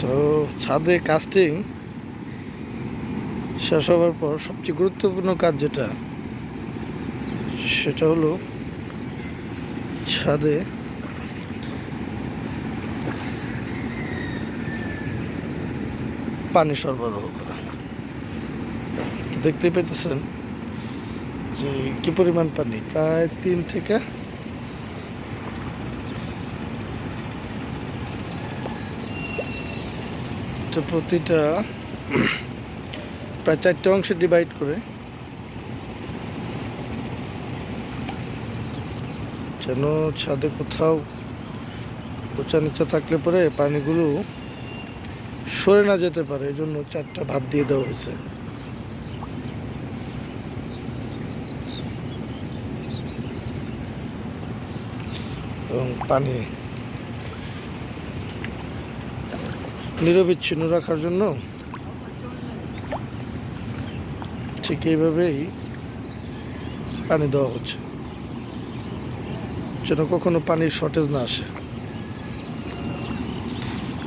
তো ছাদে কাস্টিং শেষ হওয়ার পর সবচেয়ে গুরুত্বপূর্ণ কাজ যেটা, সেটা হলো ছাদে পানি সরবরাহ করা। তো দেখতেই পেতেছেন যে কি পরিমাণ পানি, প্রায় 3 থেকে প্রতিটা প্রায় 4টে অংশে ডিভাইড করে, যেন ছাদে কোথাও উঁচা নিচা থাকলে পরে পানিগুলো সরে না যেতে পারে, এই জন্য 4টা ভাত দিয়ে দেওয়া হয়েছে। এবং পানি নিরবিচ্ছিন্ন রাখার জন্য ঠিক এইভাবেই পানি দেওয়া হচ্ছে, যেন কখনো পানির শর্টেজ না আসে।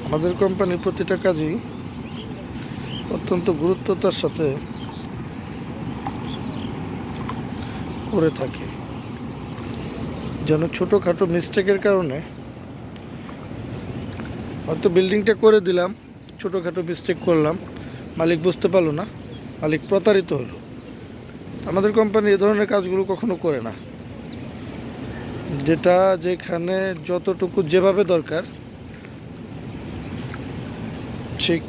আমাদের কোম্পানির প্রতিটা কাজই অত্যন্ত গুরুত্বতার সাথে করে থাকে, যেন ছোটোখাটো মিস্টেকের কারণে হয়তো বিল্ডিংটা করে দিলাম, ছোটোখাটো মিস্টেক করলাম, মালিক বুঝতে পারলো না, মালিক প্রতারিত হলো। আমাদের কোম্পানি এ ধরনের কাজগুলো কখনো করে না। যেটা যেখানে যতটুকু যেভাবে দরকার ঠিক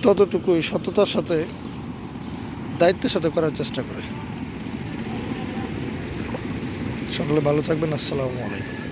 ততটুকুই সততার সাথে দায়িত্বের সাথে করার চেষ্টা করে। সকলে ভালো থাকবেন। আসসালামু আলাইকুম।